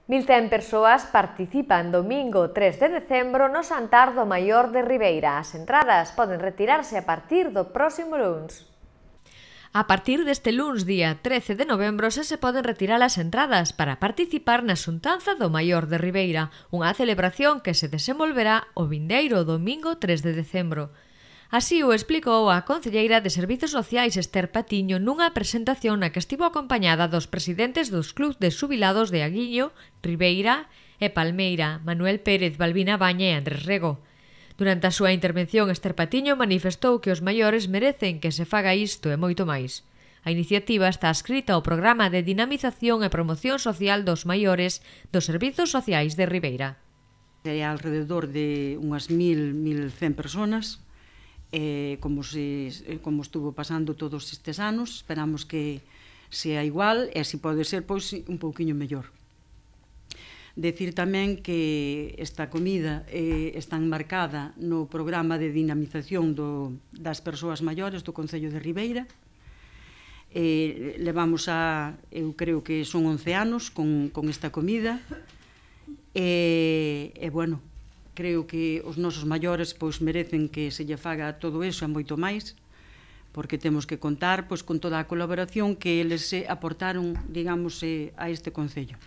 1.100 persoas participan domingo 3 de decembro no Xantar do Maior de Ribeira. As entradas poden retirarse a partir do próximo luns. A partir deste luns, día 13 de novembro, xa se poden retirar as entradas para participar na xuntanza do Maior de Ribeira, unha celebración que se desenvolverá o vindeiro domingo 3 de decembro. Así o explicou a concelleira de Servizos Sociais Ester Patiño nunha presentación na que estivo acompañada dos presidentes dos clubs de xubilados de Aguiño, Ribeira e Palmeira, Manuel Pérez, Balbina Baña e Andrés Rego. Durante a súa intervención, Ester Patiño manifestou que os maiores merecen que se faga isto e moito máis. A iniciativa está adscrita ao Programa de Dinamización e Promoción Social dos Maiores dos Servizos Sociais de Ribeira. Hai alrededor de unhas 1.100 personas, como estuvo pasando todos estes anos. Esperamos que sea igual e, se pode ser, pois, un pouquiño mellor. Decir tamén que esta comida está enmarcada no programa de dinamización das persoas maiores do Concello de Ribeira. Levamos eu creo que son 11 anos con esta comida bueno, creo que os nosos maiores pois merecen que se lle faga todo iso e moito máis, porque temos que contar pois con toda a colaboración que eles aportaron, digamos, a este concello.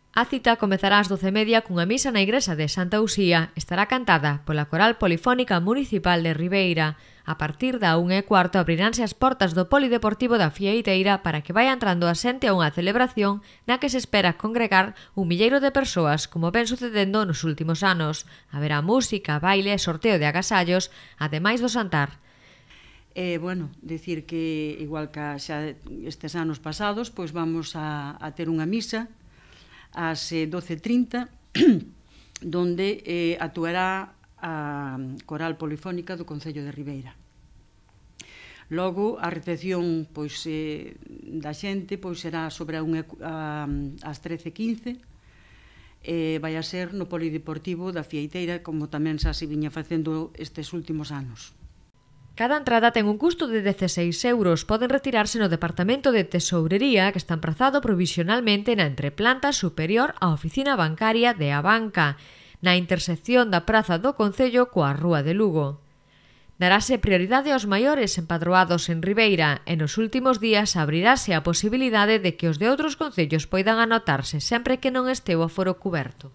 A cita comezará ás 12:30 cunha misa na igrexa de Santa Uxía. Estará cantada pola Coral Polifónica Municipal de Ribeira. A partir da 1:15 abriránse as portas do Polideportivo da Fieiteira para que vaia entrando a xente a unha celebración na que se espera congregar 1.000 de persoas, como ven sucedendo nos últimos anos. Haberá música, baile e sorteo de agasallos, ademais do xantar. Bueno, decir que, igual que xa estes anos pasados, pois vamos a ter unha misa ás 12:30, donde actuará a Coral Polifónica do Concello de Ribeira. Logo, a recepción pois, da xente pois, será sobre as 13:15, vai a ser no Polideportivo da Fieiteira, como tamén xa se viña facendo estes últimos anos. Cada entrada ten un custo de 16 euros. Poden retirarse no Departamento de Tesourería, que está emprazado provisionalmente na entreplanta superior á oficina bancaria de Abanca, na intersección da Praza do Concello coa Rúa de Lugo. Darase prioridade aos maiores empadroados en Ribeira e nos últimos días abrirase a posibilidade de que os de outros concellos poidan anotarse sempre que non este o aforo cuberto.